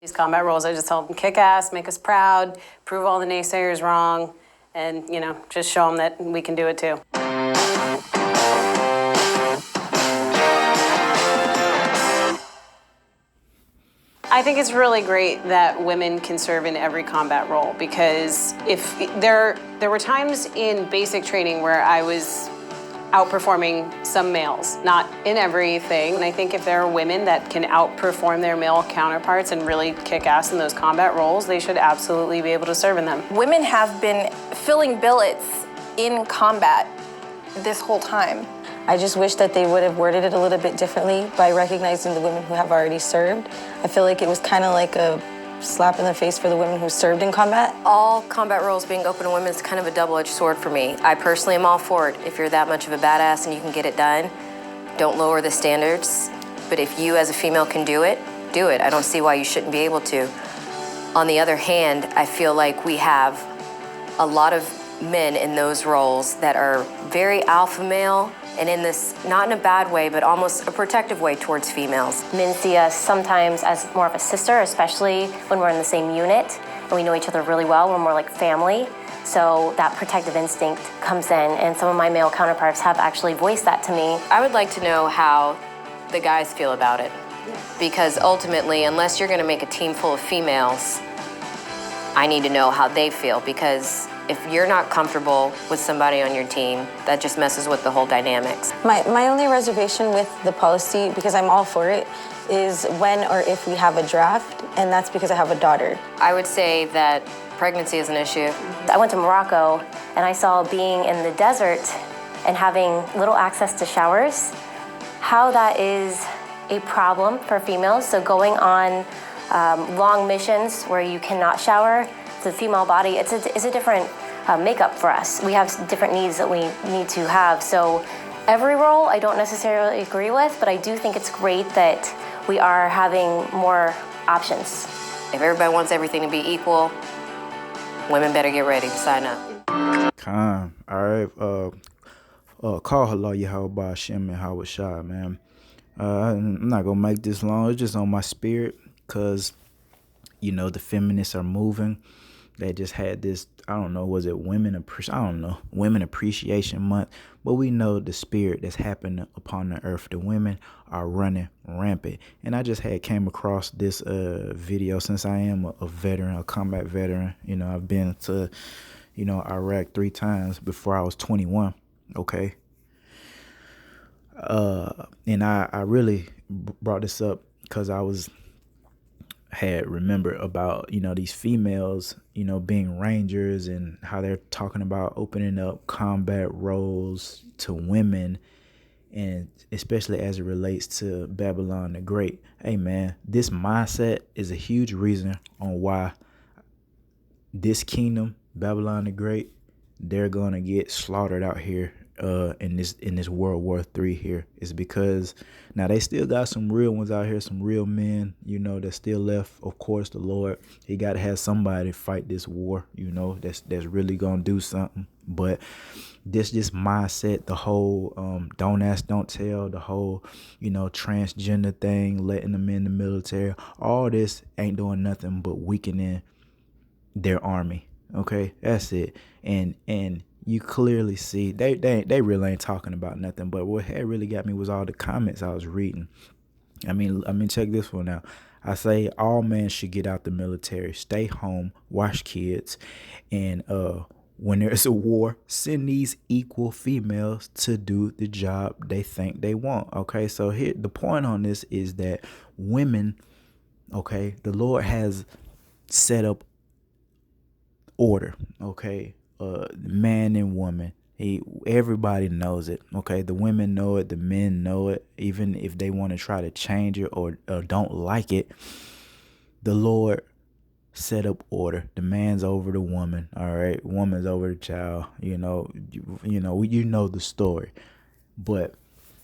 These combat roles, I just tell them kick ass, make us proud, prove all the naysayers wrong, and, just show them that we can do it too. I think it's really great that women can serve in every combat role, because if there were times in basic training where I was outperforming some males, not in everything. And I think if there are women that can outperform their male counterparts and really kick ass in those combat roles, they should absolutely be able to serve in them. Women have been filling billets in combat this whole time. I just wish that they would have worded it a little bit differently by recognizing the women who have already served. I feel like it was kind of like a slap in the face for the women who served in combat. All combat roles being open to women is kind of a double-edged sword for me. I personally am all for it. If you're that much of a badass and you can get it done, don't lower the standards. But if you as a female can do it, do it. I don't see why you shouldn't be able to. On the other hand, I feel like we have a lot of men in those roles that are very alpha male, and in this, not in a bad way, but almost a protective way towards females. Men see us sometimes as more of a sister, especially when we're in the same unit and we know each other really well. We're more like family. So that protective instinct comes in, and some of my male counterparts have actually voiced that to me. I would like to know how the guys feel about it. Because ultimately, unless you're gonna make a team full of females, I need to know how they feel, because if you're not comfortable with somebody on your team, that just messes with the whole dynamics. My only reservation with the policy, because I'm all for it, is when or if we have a draft, and that's because I have a daughter. I would say that pregnancy is an issue. I went to Morocco and I saw being in the desert and having little access to showers, how that is a problem for females. So going on long missions where you cannot shower, the female body, it's a different makeup for us. We have different needs that we need to have. So every role I don't necessarily agree with, but I do think it's great that we are having more options. If everybody wants everything to be equal, women better get ready to sign up. All right. Call Halal Yahweh Shem and Howard Shah, man. I'm not gonna make this long. It's just on my spirit, cause the feminists are moving. They just had this, I don't know, was it Women Appreciation Month, but we know the spirit that's happening upon the earth. The women are running rampant, and I just came across this video. Since I am a veteran, a combat veteran, I've been to Iraq 3 times before I was 21. Okay. And I really brought this up because I had remembered about these females being rangers, and how they're talking about opening up combat roles to women, and especially as it relates to Babylon the Great. Hey man, this mindset is a huge reason on why this kingdom, Babylon the Great, they're gonna get slaughtered out here in this World War III here. Is because now they still got some real ones out here, some real men, that's still left. Of course, the Lord, he got to have somebody fight this war, that's really gonna do something. But this mindset, the whole don't ask, don't tell, the whole transgender thing, letting them in the military, all this ain't doing nothing but weakening their army. Okay, that's it. And you clearly see they really ain't talking about nothing. But what had really got me was all the comments I was reading. I mean, check this one out. I say all men should get out the military, stay home, watch kids, and when there's a war, send these equal females to do the job they think they want. Okay, so here the point on this is that women, okay, the Lord has set up order, okay, man and woman. Everybody knows it, okay? The women know it, the men know it. Even if they want to try to change it or don't like it, the Lord set up order. The man's over the woman, all right? Woman's over the child. You know the story. But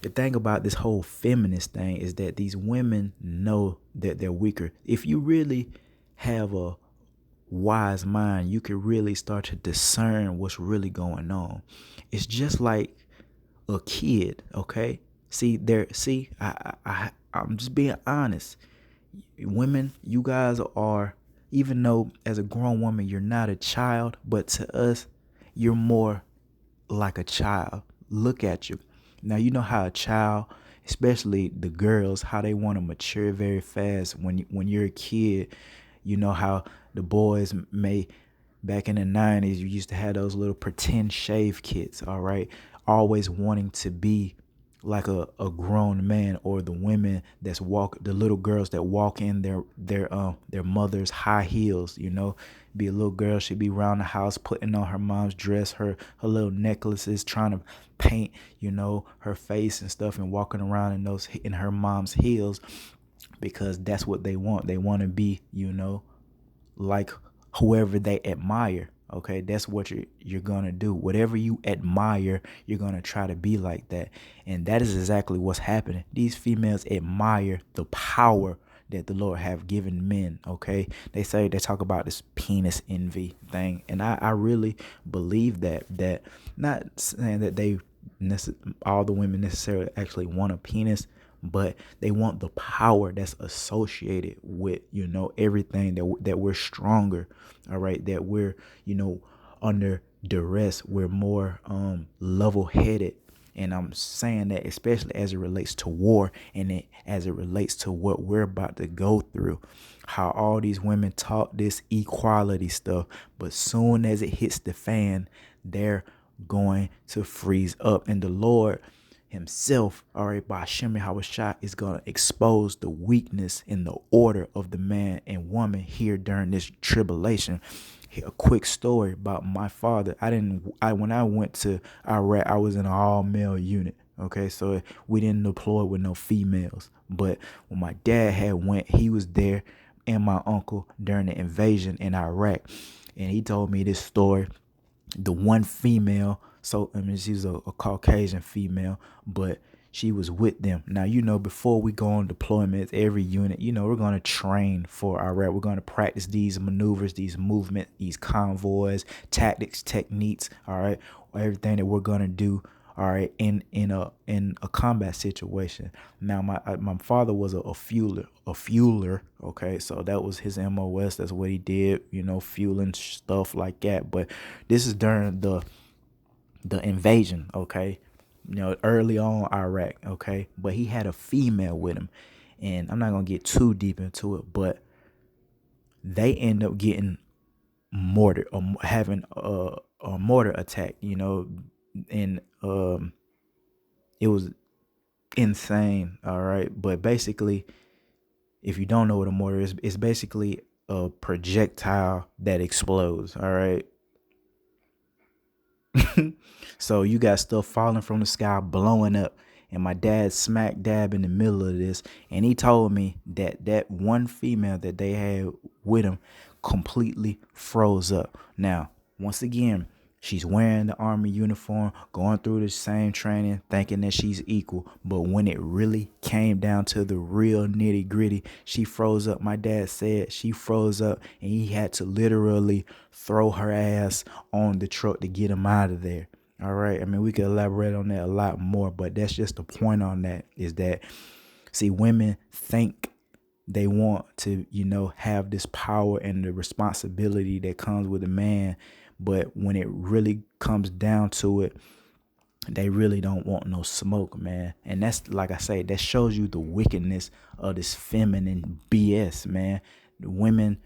the thing about this whole feminist thing is that these women know that they're weaker. If you really have a wise mind, you can really start to discern what's really going on. It's just like a kid, okay? I'm just being honest. Women, you guys are, even though as a grown woman you're not a child, but to us, you're more like a child. Look at you. Now, you know how a child, especially the girls, how they want to mature very fast. When you're a kid, you know how the boys may, back in the 90s, you used to have those little pretend shave kits, all right? Always wanting to be like a grown man, or the women the little girls that walk in their mother's high heels, be a little girl, she'd be around the house putting on her mom's dress, her little necklaces, trying to paint, her face and stuff, and walking around in her mom's heels, because that's what they want. They want to be, like whoever they admire. Okay, that's what you're gonna do. Whatever you admire, you're gonna try to be like that. And that is exactly what's happening. These females admire the power that the Lord have given men. Okay, they talk about this penis envy thing, and I really believe that not saying that all the women necessarily actually want a penis, but they want the power that's associated with, everything that we're stronger, all right, that we're, under duress, we're more level-headed. And I'm saying that especially as it relates to war, and as it relates to what we're about to go through, how all these women talk this equality stuff, but soon as it hits the fan, they're going to freeze up. And the Lord himself, all right, by Hashem Yahushua, is going to expose the weakness in the order of the man and woman here during this tribulation. A quick story about my father. When I went to Iraq, I was in an all-male unit. Okay, so we didn't deploy with no females. But when my dad went, he was there, and my uncle, during the invasion in Iraq. And he told me this story. The one female, she's a Caucasian female, but she was with them. Now, before we go on deployments, every unit, we're going to train for Iraq. We're going to practice these maneuvers, these movements, these convoys, tactics, techniques, all right, everything that we're going to do, all right, in a combat situation. Now, my father was a fueler, okay, so that was his MOS. That's what he did, fueling stuff like that. But this is during the invasion, okay, early on Iraq, okay, but he had a female with him, and I'm not gonna get too deep into it, but they end up getting mortared, or having a mortar attack, and it was insane, all right. But basically, if you don't know what a mortar is, it's basically a projectile that explodes, all right. So you got stuff falling from the sky, blowing up, and my dad smack dab in the middle of this, and he told me that one female that they had with him completely froze up. Now, once again, she's wearing the Army uniform, going through the same training, thinking that she's equal. But when it really came down to the real nitty gritty, she froze up. My dad said she froze up, and he had to literally throw her ass on the truck to get him out of there. All right. I mean, we could elaborate on that a lot more, but that's just the point on that, is that, see, women think they want to, have this power and the responsibility that comes with a man. But when it really comes down to it, they really don't want no smoke, man. And that's, like I say, that shows you the wickedness of this feminine BS, man. The women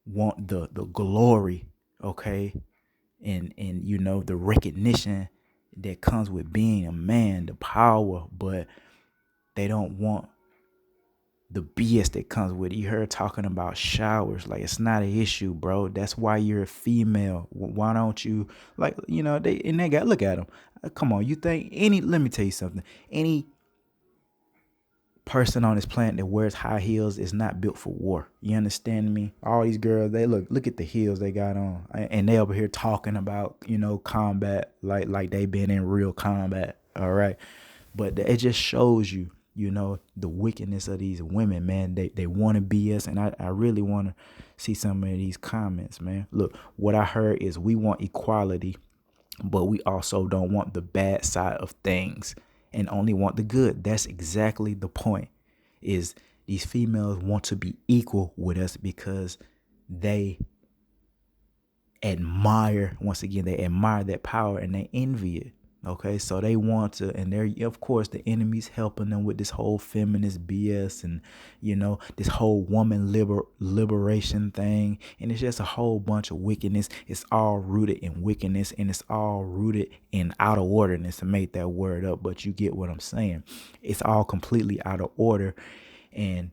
want the glory, okay? And the recognition that comes with being a man, the power, but they don't want the BS that comes with it. You heard talking about showers, like it's not an issue, bro. That's why you're a female. Why don't you, they got, look at them. Come on, you think let me tell you something. Any person on this planet that wears high heels is not built for war. You understand me? All these girls, they look at the heels they got on, and they over here talking about, combat, like they been in real combat. All right. But it just shows you, the wickedness of these women, man. They want to BS, and I really want to see some of these comments, man. Look, what I heard is we want equality, but we also don't want the bad side of things and only want the good. That's exactly the point, is These females want to be equal with us because they admire, once again, they admire that power and they envy it. Okay, so they want to, and they're, of course, the enemy's helping them with this whole feminist BS and, this whole woman liberation thing. And it's just a whole bunch of wickedness. It's all rooted in wickedness, and it's all rooted in out of orderness, to make that word up. But you get what I'm saying. It's all completely out of order. And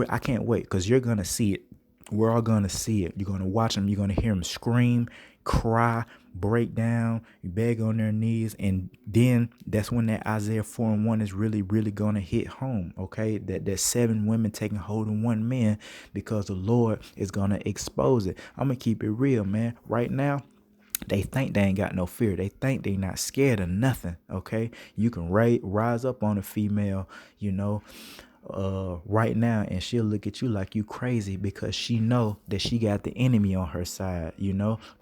I can't wait, because you're going to see it. We're all going to see it. You're going to watch them. You're going to hear them scream, cry, break down, beg on their knees. And then that's when that Isaiah 4:1 is really, really going to hit home. Okay, that 7 women taking hold of 1 man, because the Lord is going to expose it. I'm going to keep it real, man. Right now, they think they ain't got no fear. They think they not scared of nothing. Okay, you can rise up on a female, right now, and she'll look at you like you crazy, because she know that she got the enemy on her side.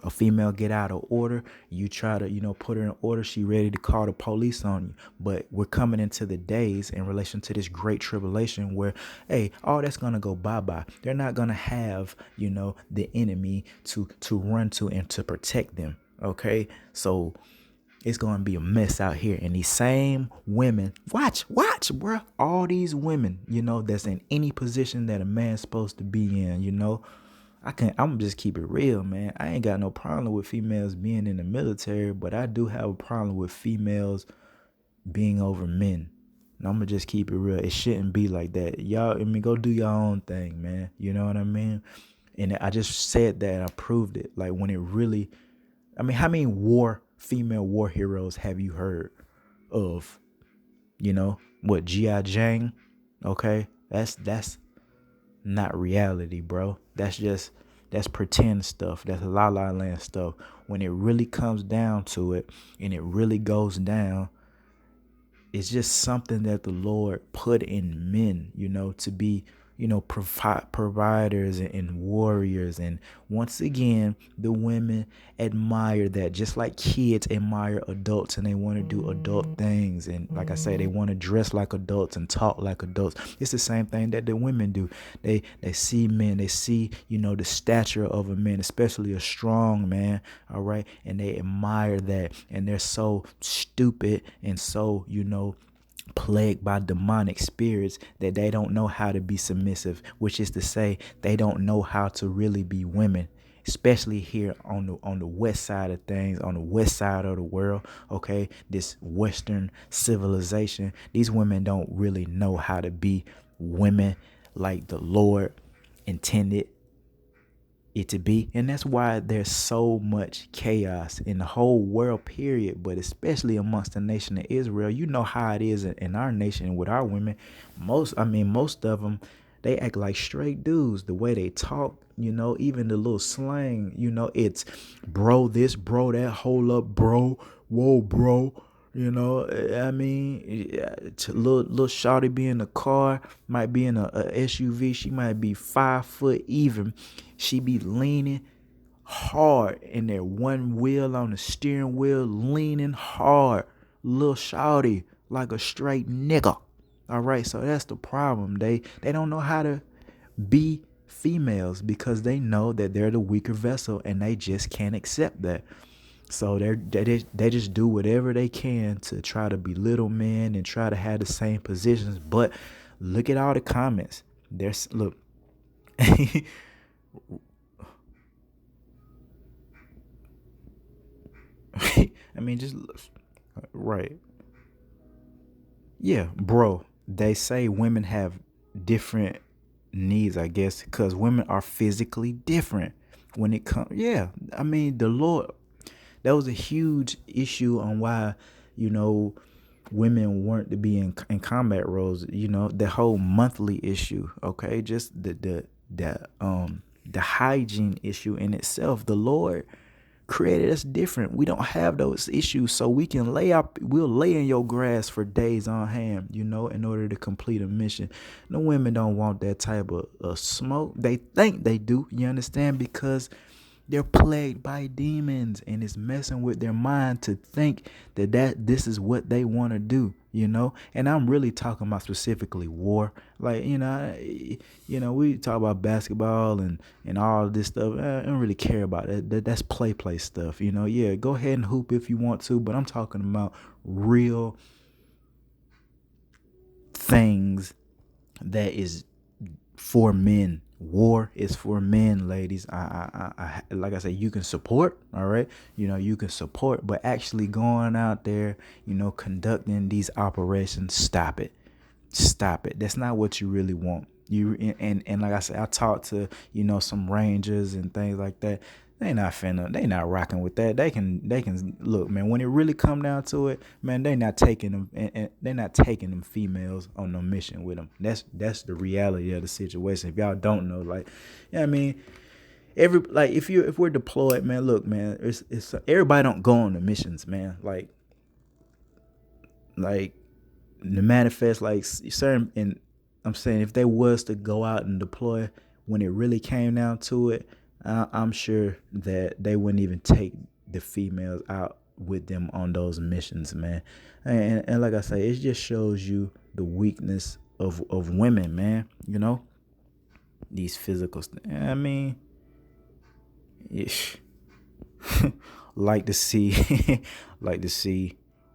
A female get out of order, you try to put her in order, she ready to call the police on you. But we're coming into the days in relation to this great tribulation where, hey, all that's gonna go bye-bye. They're not gonna have the enemy to run to and to protect them. Okay, so it's going to be a mess out here. And these same women, watch, bro. All these women, that's in any position that a man's supposed to be in, I'm just keep it real, man. I ain't got no problem with females being in the military, but I do have a problem with females being over men. And I'm going to just keep it real. It shouldn't be like that. Y'all, go do your own thing, man. You know what I mean? And I just said that, and I proved it. Like, when it really, how many female war heroes have you heard of? What, G.I. Jane? Okay, that's not reality, bro. That's pretend stuff. That's La La Land stuff. When it really comes down to it, and it really goes down, it's just something that the Lord put in men, to be providers and warriors. And once again, the women admire that, just like kids admire adults, and they want to do adult things. And like I say, they want to dress like adults and talk like adults. It's the same thing that the women do. They see men, they see, the stature of a man, especially a strong man. All right. And they admire that. And they're so stupid and so, plagued by demonic spirits that they don't know how to be submissive, which is to say, they don't know how to really be women, especially here on the west side of things, on the west side of the world. Okay, this Western civilization, these women don't really know how to be women like the Lord intended it to be. And that's why there's so much chaos in the whole world, period, but especially amongst the nation of Israel. You know how it is in our nation with our women. Most of them, they act like straight dudes. The way they talk, even the little slang, it's bro this, bro that, hold up, bro, whoa, bro. Little shawty be in the car, might be in a SUV. She might be 5 foot even. She be leaning hard in there, one wheel on the steering wheel, leaning hard. Little shawty, like a straight nigga. All right, so that's the problem. They don't know how to be females, because they know that they're the weaker vessel, and they just can't accept that. So they just do whatever they can to try to belittle men and try to have the same positions. But look at all the comments. Look. Just right. Yeah, bro. They say women have different needs, I guess, because women are physically different when it comes. Yeah, the Lord. That was a huge issue on why, women weren't to be in combat roles. The whole monthly issue. Okay, just the hygiene issue in itself. The Lord created us different. We don't have those issues, so we can we'll lay in your grass for days on hand, in order to complete a mission. No, women don't want that type of smoke. They think they do, you understand, because They're plagued by demons, and it's messing with their mind to think that this is what they want to do, you know. And I'm really talking about specifically war. Like, we talk about basketball and all this stuff. I don't really care about it. That's play stuff, you know. Yeah, go ahead and hoop if you want to, but I'm talking about real things that is for men. War is for men, ladies. I like I said, you can support, all right. You can support, but actually going out there, conducting these operations, stop it. That's not what you really want. And like I said, I talked to some rangers and things like that. They not rocking with that. They can look, man, when it really come down to it, man, they not taking them, and they're not taking them females on no mission with them. That's the reality of the situation. If y'all don't know, like, I mean, if we're deployed, man, look, man, it's everybody don't go on the missions, man. Like the manifest, like certain, and I'm saying if they was to go out and deploy, when it really came down to it, I'm sure that they wouldn't even take the females out with them on those missions, man. And like I say, it just shows you the weakness of women, man. These physical. I mean, like to see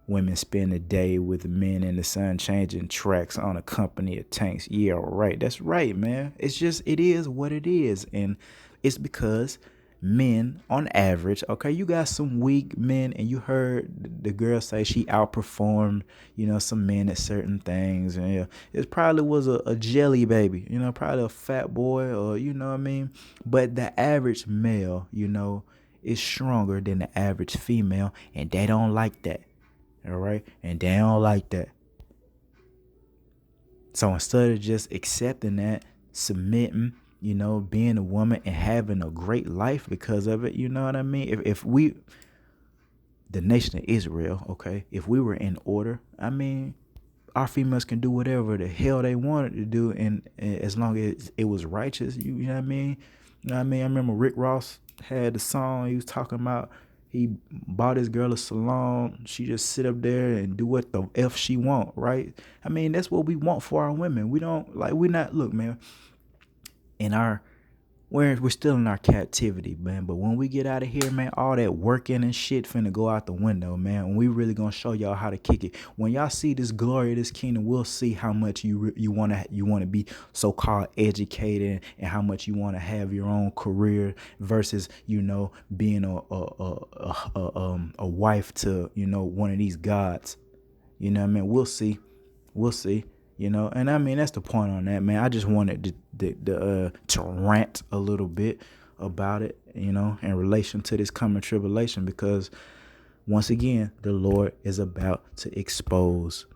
women spend a day with men in the sun changing tracks on a company of tanks. Yeah, right. That's right, man. It is what it is, and it's because men, on average, okay, you got some weak men, and you heard the girl say she outperformed, some men at certain things, and it probably was a jelly baby, probably a fat boy, or what I mean. But the average male, is stronger than the average female, and they don't like that. All right, and they don't like that. So instead of just accepting that, submitting, being a woman and having a great life because of it, you know what I mean? If we, the nation of Israel, okay, if we were in order, I mean, our females can do whatever the hell they wanted to do, and as long as it was righteous, you know what I mean? I remember Rick Ross had the song he was talking about. He bought his girl a salon. She just sit up there and do what the F she want, right? I mean, that's what we want for our women. Look, man, we're still in our captivity, man. But when we get out of here, man, all that working and shit finna go out the window, man. And we really gonna show y'all how to kick it. When y'all see this glory of this kingdom, we'll see how much you wanna be so-called educated, and how much you wanna have your own career versus being a wife to one of these gods. You know what I mean? We'll see. And I mean, that's the point on that, man. I just wanted to rant a little bit about it, in relation to this coming tribulation, because once again, the Lord is about to expose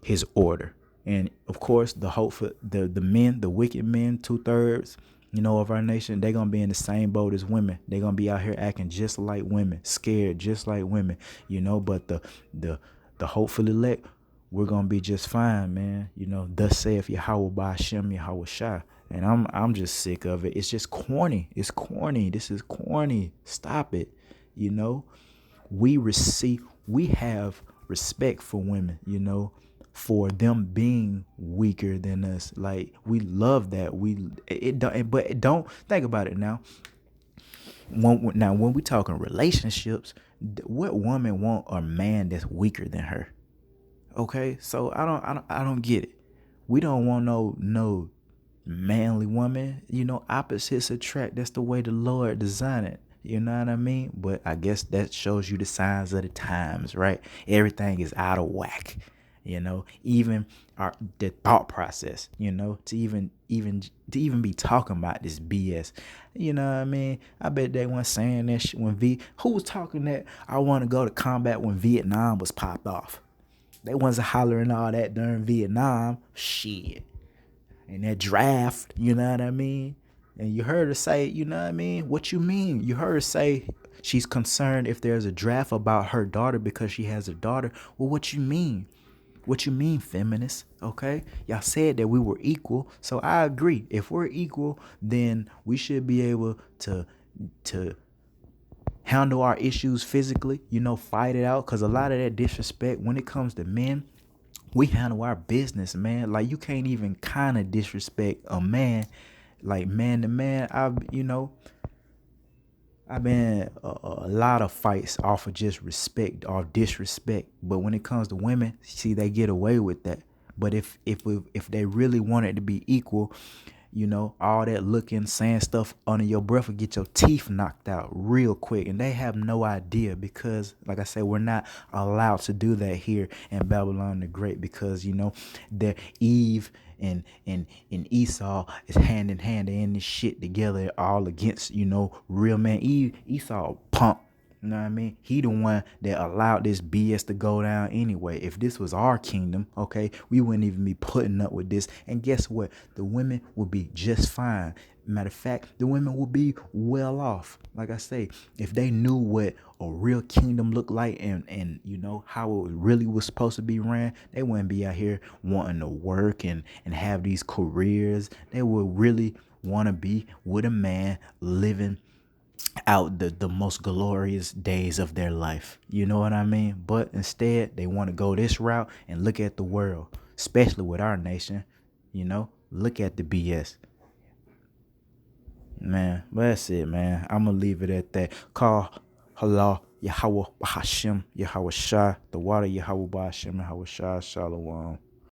his order. And of course, the hope for the men, the wicked men, 2/3, of our nation, they're going to be in the same boat as women. They're going to be out here acting just like women, scared just like women, but the hopeful elect, we're gonna be just fine, man. Thus saith Yahweh Ba'ashem Yahweh Shai. And I'm just sick of it. It's just corny. It's corny. This is corny. Stop it. We have respect for women, for them being weaker than us. Like, we love that. But don't think about it now. When we talking relationships, what woman want a man that's weaker than her? Okay, so I don't get it. We don't want no manly woman. Opposites attract. That's the way the Lord designed it. You know what I mean? But I guess that shows you the signs of the times, right? Everything is out of whack. Even the thought process. To even be talking about this BS. You know what I mean? I bet they weren't saying that shit when who was talking that I want to go to combat when Vietnam was popped off. They wasn't hollering all that during Vietnam. Shit. And that draft, you know what I mean? And you heard her say, you know what I mean? What you mean? You heard her say she's concerned if there's a draft about her daughter because she has a daughter. Well, what you mean? What you mean, feminists? Okay? Y'all said that we were equal. So I agree. If we're equal, then we should be able to handle our issues physically, you know, fight it out. Because a lot of that disrespect, when it comes to men, we handle our business, man. Like, you can't even kind of disrespect a man, like man to man. I've been a lot of fights off of just respect or disrespect. But when it comes to women, see, they get away with that. But if they really want it to be equal, you know, all that looking, saying stuff under your breath will get your teeth knocked out real quick. And they have no idea because, like I said, we're not allowed to do that here in Babylon the Great because, you know, the Eve and Esau is hand in hand. They're in this shit together all against, you know, real man. Esau punk. You know what I mean? He the one that allowed this BS to go down anyway. If this was our kingdom, okay, we wouldn't even be putting up with this. And guess what? The women would be just fine. Matter of fact, the women would be well off. Like I say, if they knew what a real kingdom looked like and you know, how it really was supposed to be ran, they wouldn't be out here wanting to work and have these careers. They would really want to be with a man living out the most glorious days of their life. You know what I mean? But instead, they want to go this route and look at the world, especially with our nation. You know, look at the BS. Man, but that's it, man. I'm going to leave it at that. Call Allah, Yahweh, Bahashim, Yahweh Shah, the water, Yahweh Bahashim, Yahweh Shah, Shalom.